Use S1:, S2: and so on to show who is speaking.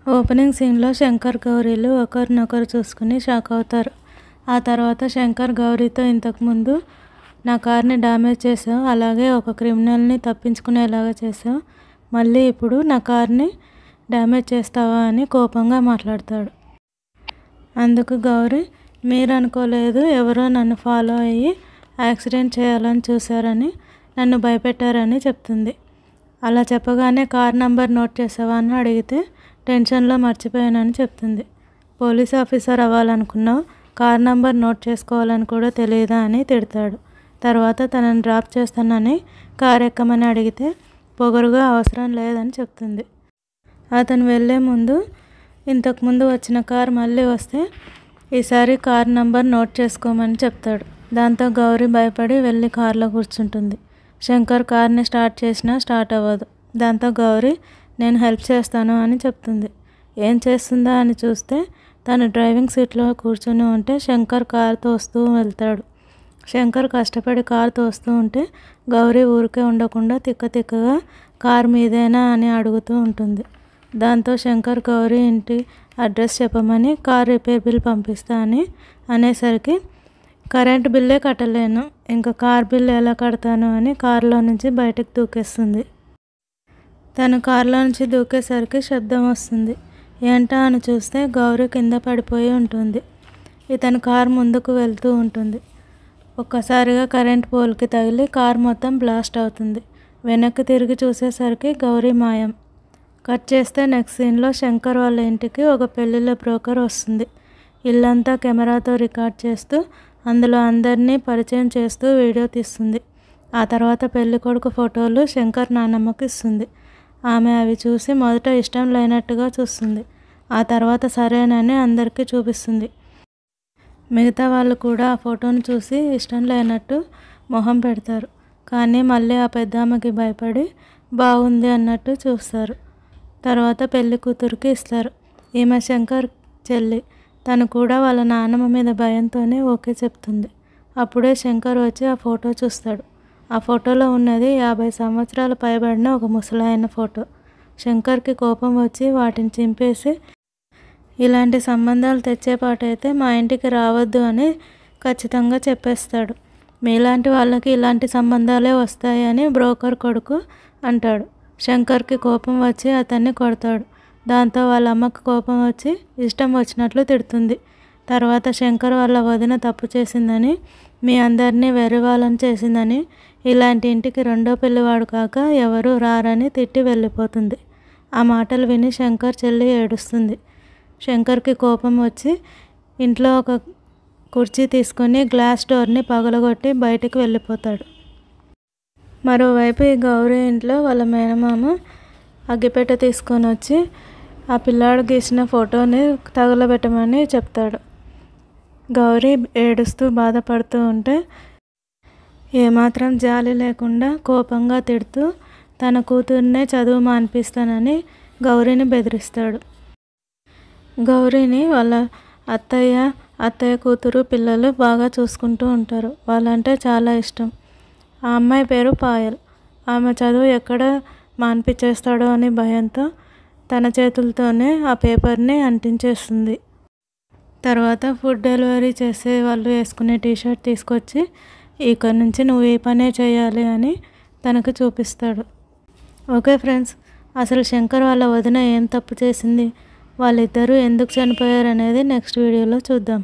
S1: Opening సీన్లో శంకర్ గౌరీలు ఒకరినొకరు చూసుకుని షాక్ అవుతారు. ఆ తర్వాత శంకర్ గౌరీతో ఇంతకుముందు నా కార్ని డ్యామేజ్ చేసావు, అలాగే ఒక క్రిమినల్ని తప్పించుకునేలాగా చేసావు, మళ్ళీ ఇప్పుడు నా కార్ని డ్యామేజ్ చేస్తావా అని కోపంగా మాట్లాడతాడు. అందుకు గౌరీ, మీరు అనుకోలేదు, ఎవరో నన్ను ఫాలో అయ్యి యాక్సిడెంట్ చేయాలని చూశారని, నన్ను భయపెట్టారని చెప్తుంది. అలా చెప్పగానే కార్ నంబర్ నోట్ చేసావా అని అడిగితే టెన్షన్లో మర్చిపోయానని చెప్తుంది. పోలీస్ ఆఫీసర్ అవ్వాలనుకున్నావు, కార్ నంబర్ నోట్ చేసుకోవాలని కూడా తెలియదా అని తిడతాడు. తర్వాత తనని డ్రాప్ చేస్తానని కార్ ఎక్కమని అడిగితే పొగరుగా అవసరం లేదని చెప్తుంది. అతను వెళ్ళే ముందు ఇంతకుముందు వచ్చిన కార్ మళ్ళీ వస్తే ఈసారి కార్ నంబర్ నోట్ చేసుకోమని చెప్తాడు. దాంతో గౌరీ భయపడి వెళ్ళి కార్లో కూర్చుంటుంది. శంకర్ కార్ని స్టార్ట్ చేసినా స్టార్ట్ అవ్వదు. దాంతో గౌరీ, నేను హెల్ప్ చేస్తాను అని చెప్తుంది. ఏం చేస్తుందా అని చూస్తే తను డ్రైవింగ్ సీట్లో కూర్చొని ఉంటే శంకర్ కార్ తోస్తూ వెళ్తాడు. శంకర్ కష్టపడి కార్ తోస్తూ ఉంటే గౌరీ ఊరికే ఉండకుండా తిక్కగా కార్ మీదేనా అని అడుగుతూ ఉంటుంది. దాంతో శంకర్ గౌరీ ఇంటి అడ్రస్ చెప్పమని కార్ రిపేర్ బిల్ పంపిస్తా అని అనేసరికి కరెంట్ బిల్లే కట్టలేను, ఇంకా కార్ బిల్ ఎలా కడతాను అని కారులో నుంచి బయటకు దూకేస్తుంది. తను కారులో నుంచి దూకేసరికి శబ్దం వస్తుంది. ఏంటా అని చూస్తే గౌరీ కింద పడిపోయి ఉంటుంది. ఇతను కారు ముందుకు వెళ్తూ ఉంటుంది. ఒక్కసారిగా కరెంట్ పోల్కి తగిలి కార్ మొత్తం బ్లాస్ట్ అవుతుంది. వెనక్కి తిరిగి చూసేసరికి గౌరీ మాయం. కట్ చేస్తే నెక్స్ట్ సీన్లో శంకర్ వాళ్ళ ఇంటికి ఒక పెళ్లిళ్ళ బ్రోకర్ వస్తుంది. ఇల్లంతా కెమెరాతో రికార్డ్ చేస్తూ అందులో అందరినీ పరిచయం చేస్తూ వీడియో తీస్తుంది. ఆ తర్వాత పెళ్లి కొడుకు ఫోటోలు శంకర్ నాన్నమ్మకి ఇస్తుంది. ఆమె అవి చూసి మొదట ఇష్టం లేనట్టుగా చూస్తుంది. ఆ తర్వాత సరేనని అందరికీ చూపిస్తుంది. మిగతా వాళ్ళు కూడా ఆ ఫోటోను చూసి ఇష్టం లేనట్టు మొహం పెడతారు. కానీ మళ్ళీ ఆ పెద్దామెకి భయపడి బాగుంది అన్నట్టు చూస్తారు. తర్వాత పెళ్లి కూతురికి ఇస్తారు. ఈమె శంకర్ చెల్లి. తను కూడా వాళ్ళ నాన్నమ్మ మీద భయంతోనే ఓకే చెప్తుంది. అప్పుడే శంకర్ వచ్చి ఆ ఫోటో చూస్తాడు. ఆ ఫోటోలో ఉన్నది 50 సంవత్సరాలు పైబడిన ఒక ముసలాయన ఫోటో. శంకర్కి కోపం వచ్చి వాటిని చింపేసి, ఇలాంటి సంబంధాలు తెచ్చేపాటైతే మా ఇంటికి రావద్దు అని ఖచ్చితంగా చెప్పేస్తాడు. మీలాంటి వాళ్ళకి ఇలాంటి సంబంధాలే వస్తాయి అని బ్రోకర్ కొడుకు అంటాడు. శంకర్కి కోపం వచ్చి అతన్ని కొడతాడు. దాంతో వాళ్ళ అమ్మకు కోపం వచ్చి ఇష్టం వచ్చినట్లు తిడుతుంది. తర్వాత శంకర్ వాళ్ళ వదిన తప్పు చేసిందని, మీ అందరినీ వెర్రివాళ్ళని చేసిందని, ఇలాంటి ఇంటికి రెండో పెళ్లివాడు కాక ఎవరూ రారని తిట్టి వెళ్ళిపోతుంది. ఆ మాటలు విని శంకర్ చెల్లి ఏడుస్తుంది. శంకర్కి కోపం వచ్చి ఇంట్లో ఒక కుర్చీ తీసుకొని గ్లాస్ డోర్ని పగలగొట్టి బయటికి వెళ్ళిపోతాడు. మరోవైపు ఈ గౌరీ ఇంట్లో వాళ్ళ మేనమామ అగ్గిపెట్టె తీసుకొని వచ్చి ఆ పిల్లాడు గీసిన ఫోటోని తగలబెట్టమని చెప్తాడు. గౌరీ ఏడుస్తూ బాధపడుతూ ఉంటే ఏమాత్రం జాలి లేకుండా కోపంగా తిడుతూ తన కూతుర్నే చదువు మాన్పిస్తానని గౌరీని బెదిరిస్తాడు. గౌరీని వాళ్ళ అత్తయ్య కూతురు పిల్లలు బాగా చూసుకుంటూ ఉంటారు. వాళ్ళంటే చాలా ఇష్టం. ఆ అమ్మాయి పేరు పాయల్. ఆమె చదువు ఎక్కడ మాన్పించేస్తాడో అని భయంతో తన చేతులతోనే ఆ పేపర్ని అంటించేస్తుంది. తర్వాత ఫుడ్ డెలివరీ చేసే వాళ్ళు వేసుకునే టీషర్ట్ తీసుకొచ్చి ఇక్కడి నుంచి నువ్వు ఈ పనే చేయాలి అని తనకు చూపిస్తాడు. ఓకే ఫ్రెండ్స్, అసలు శంకర్ వాళ్ళ వదిన ఏం తప్పు చేసింది, వాళ్ళిద్దరూ ఎందుకు చనిపోయారు అనేది నెక్స్ట్ వీడియోలో చూద్దాం.